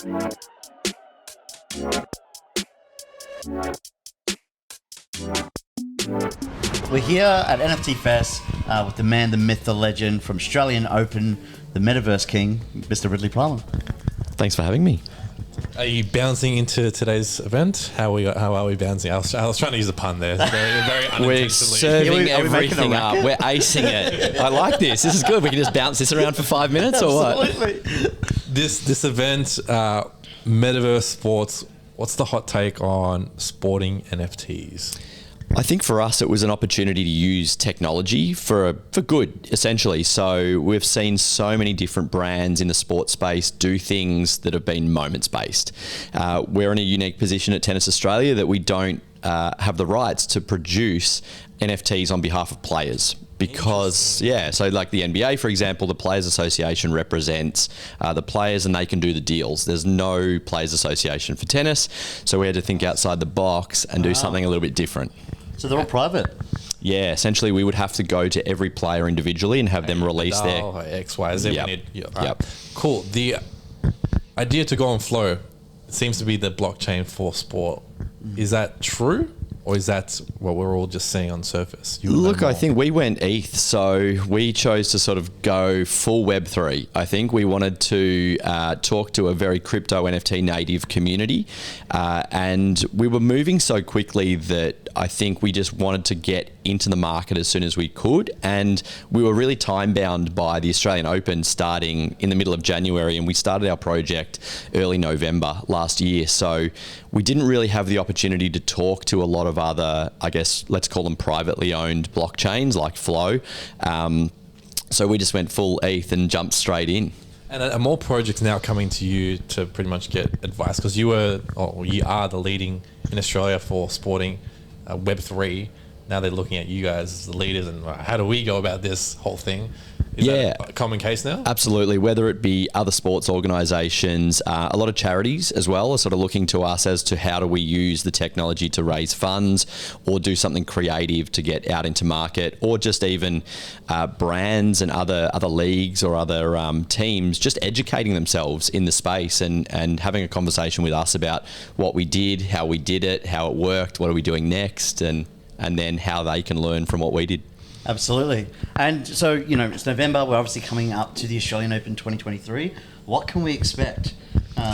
We're here at NFT Fest with the man, the myth, the legend from Australian Open, the Metaverse King, Mr. Ridley Plummer. Thanks for having me. Are you bouncing into today's event? How are we bouncing? I was trying to use a pun there. Very We're unintentionally. serving everything up. We're acing it. I like this. This is good. We can just bounce this around for 5 minutes or what? This event, Metaverse Sports. What's the hot take on sporting NFTs? I think for us, it was an opportunity to use technology for good, essentially. So we've seen so many different brands in the sports space do things that have been moments based. We're in a unique position at Tennis Australia that we don't have the rights to produce NFTs on behalf of players. Because, so like the NBA, for example, the Players Association represents the players and they can do the deals. There's no Players Association for tennis. So we had to think outside the box and do something a little bit different. So they're all private? Yeah, essentially we would have to go to every player individually and have them release their... X, Y, Z. Yep. Right. Cool. The idea to go on Flow seems to be the blockchain for sport. Is that true? Or is that what we're all just seeing on the surface? Look, I think we went ETH, so we chose to sort of go full Web3. I think we wanted to talk to a very crypto NFT native community, and we were moving so quickly that I think we just wanted to get into the market as soon as we could, and we were really time bound by the Australian Open starting in the middle of January, and we started our project early November last year, so we didn't really have the opportunity to talk to a lot of other, I guess, let's call them privately owned blockchains like Flow. So we just went full ETH and jumped straight in. And are more projects now coming to you to pretty much get advice? Because you are the leading in Australia for sporting Web3. Now they're looking at you guys as the leaders and how do we go about this whole thing? Is that a common case now? Absolutely. Whether it be other sports organisations, a lot of charities as well are sort of looking to us as to how do we use the technology to raise funds or do something creative to get out into market, or just even brands and other leagues or other teams just educating themselves in the space and having a conversation with us about what we did, how we did it, how it worked, what are we doing next, and then how they can learn from what we did. Absolutely. And so, it's November. We're obviously coming up to the Australian Open 2023. What can we expect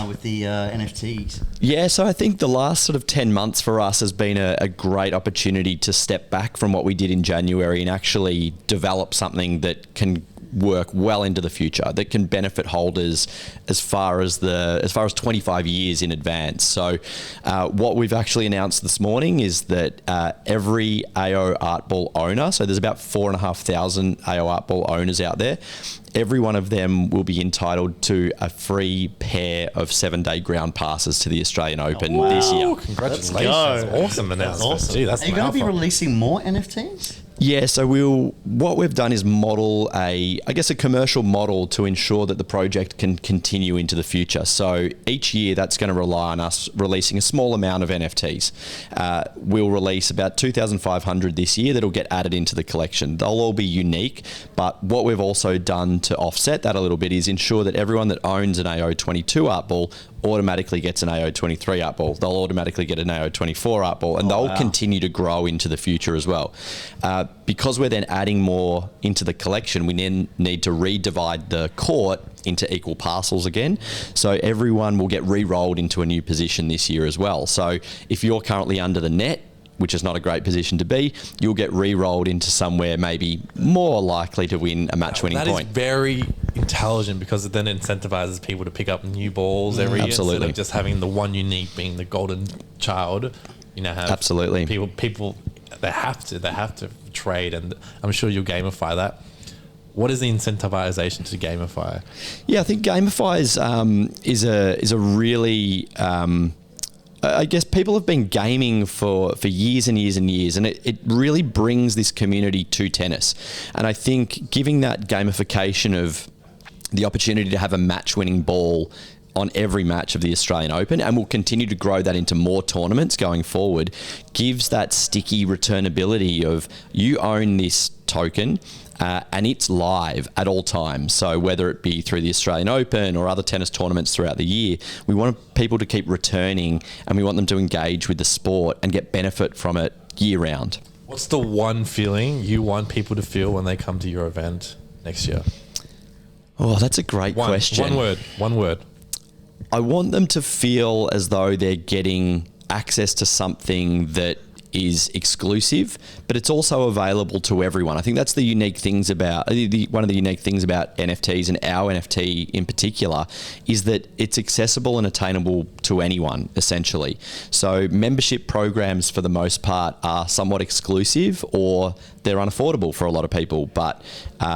with the NFTs? Yeah, so I think the last sort of 10 months for us has been a great opportunity to step back from what we did in January and actually develop something that can work well into the future, that can benefit holders as far as 25 years in advance. So what we've actually announced this morning is that every AO Art Ball owner, so there's about 4,500 AO Art Ball owners out there, every one of them will be entitled to a free pair of 7-day ground passes to the Australian Open this year. Congratulations. Awesome announcement. That's awesome. Gee, that's Are you going to be releasing more NFTs? Yeah, so what we've done is model a commercial model to ensure that the project can continue into the future. So each year that's going to rely on us releasing a small amount of NFTs. We'll release about 2,500 this year that'll get added into the collection. They'll all be unique, but what we've also done to offset that a little bit is ensure that everyone that owns an AO22 art ball automatically gets an AO23 art ball. They'll automatically get an AO24 art ball, and they'll continue to grow into the future as well. Because we're then adding more into the collection, we then need to redivide the court into equal parcels again. So everyone will get re-rolled into a new position this year as well. So if you're currently under the net, which is not a great position to be, you'll get re-rolled into somewhere maybe more likely to win a match-winning point. That is very intelligent because it then incentivizes people to pick up new balls every year instead of just having the one unique being the golden child. Have people they have to trade, and I'm sure you'll gamify that. What is the incentivization to gamify? Yeah, I think gamify is a really I guess people have been gaming for years and years and years, and it really brings this community to tennis. And I think giving that gamification of the opportunity to have a match-winning ball on every match of the Australian Open, and we'll continue to grow that into more tournaments going forward, gives that sticky returnability of you own this token and it's live at all times. So whether it be through the Australian Open or other tennis tournaments throughout the year, we want people to keep returning, and we want them to engage with the sport and get benefit from it year round. What's the one feeling you want people to feel when they come to your event next year? Oh, that's a great question. One word. I want them to feel as though they're getting access to something that is exclusive, but it's also available to everyone. I think that's the unique things about one of the unique things about NFTs, and our NFT in particular, is that it's accessible and attainable to anyone, essentially. So membership programs for the most part are somewhat exclusive, or they're unaffordable for a lot of people, but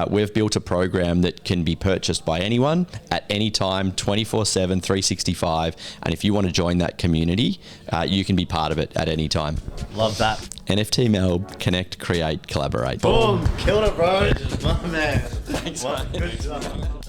we've built a program that can be purchased by anyone at any time, 24/7, 365, and if you want to join that community, you can be part of it at any time. Love that. NFT MELB, connect, create, collaborate. Boom! Killed it, bro. My man. Thanks, What? mate. Good job.